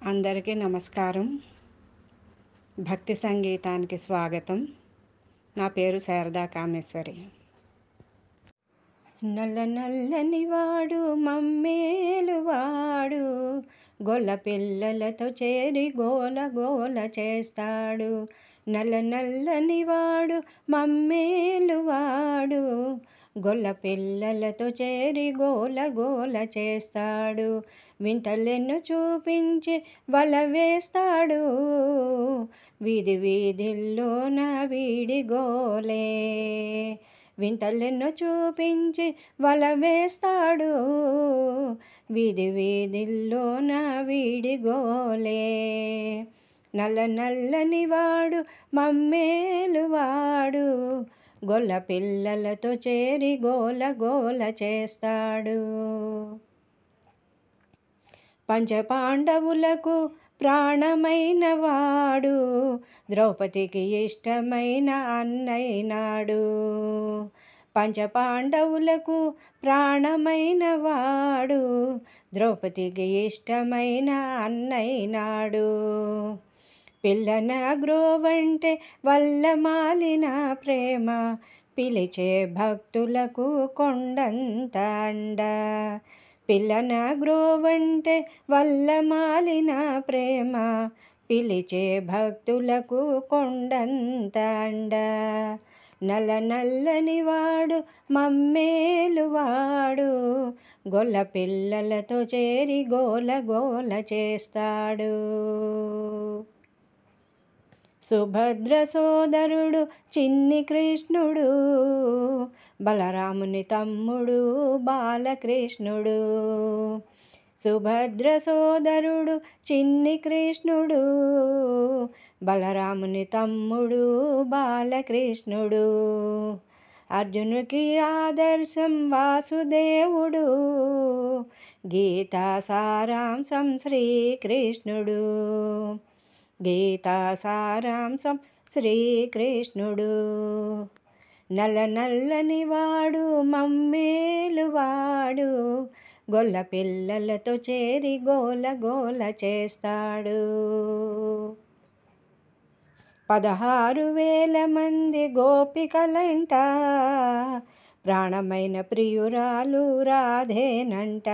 అందరికీ నమస్కారం. భక్తి సంగీతానికి స్వాగతం. నా పేరు శారదా కామేశ్వరి. నల్ల నల్లని వాడు మమ్మేలువాడు, గొల్ల పిల్లలతో చేరి గోల గోల చేస్తాడు. నల్ల నల్లని వాడు మమ్మేలువాడు, గొల్ల పిల్లలతో చేరి గోల గోల చేస్తాడు. వింతలెన్ను చూపించి వల వేస్తాడు, వీధి వీధిల్లోన వీడి గోలే. వింతలెన్ను చూపించి వల వేస్తాడు, వీధి వీధిల్లోన వీడి గోలే. నల్ల నల్లని వాడు మమ్మేలువాడు, గొల్ల పిల్లలతో చేరి గోల గోల చేస్తాడు. పంచపాండవులకు ప్రాణమైన వాడు, ద్రౌపదికి ఇష్టమైన అన్నయ్యనాడు. పంచపాండవులకు ప్రాణమైన వాడు, ద్రౌపదికి ఇష్టమైన అన్నయ్యనాడు. పిల్లన గ్రోవంటే వల్లమాలిన ప్రేమ, పిలిచే భక్తులకు కొండంత అండ. పిల్లన గ్రోవంటే వల్లమాలిన ప్రేమ, పిలిచే భక్తులకు కొండంత అండ. నల్ల నల్లని వాడు మమ్మేలువాడు, గొల్ల పిల్లలతో చేరి గోల గోల చేస్తాడు. సుభద్ర సోదరుడు చిన్ని కృష్ణుడు, బలరాముని తమ్ముడు బాలకృష్ణుడు. సుభద్ర సోదరుడు చిన్ని కృష్ణుడు, బలరాముని తమ్ముడు బాలకృష్ణుడు. అర్జునునికి ఆదర్శం వాసుదేవుడు, గీతా సారాంశం శ్రీకృష్ణుడు. గీతా సారాంశం శ్రీకృష్ణుడు. నల్ల నల్లని వాడు మమ్మేలువాడు, గొల్ల పిల్లలతో చేరి గోల గోల చేస్తాడు. 16,000 మంది గోపికలంట, ప్రాణమైన ప్రియురాలు రాధేనంట.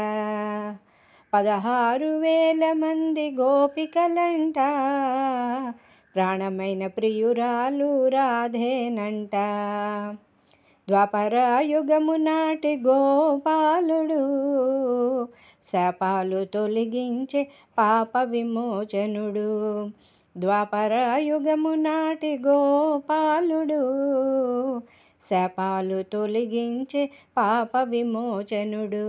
16,000 మంది గోపికలంట, ప్రాణమైన ప్రియురాలు రాధేనంట. ద్వాపర యుగము నాటి గోపాలుడు, శాపాలు తొలగించే పాప విమోచనుడు. ద్వాపర యుగము నాటి గోపాలుడు, శాపాలు తొలగించే పాప విమోచనుడు.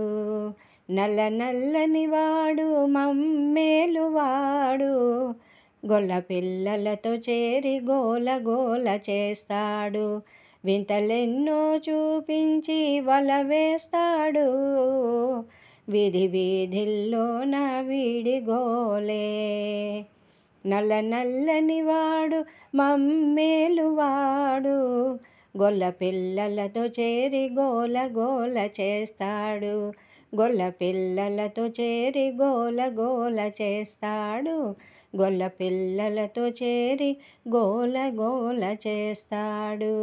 నల్ల నల్లని వాడు మమ్మేలువాడు, గొల్ల పిల్లలతో చేరి గోల గోల చేస్తాడు. వింతలెన్నో చూపించి వల వేస్తాడు, వీధి వీధిల్లోన వీడి గోలే. నల్ల నల్లని వాడు మమ్మేలువాడు, గొల్ల పిల్లలతో చేరి గోల గోల చేస్తాడు. గొల్ల పిల్లలతో చేరి గోల గోల చేస్తాడు, గొల్ల పిల్లలతో చేరి గోల గోల చేస్తాడు.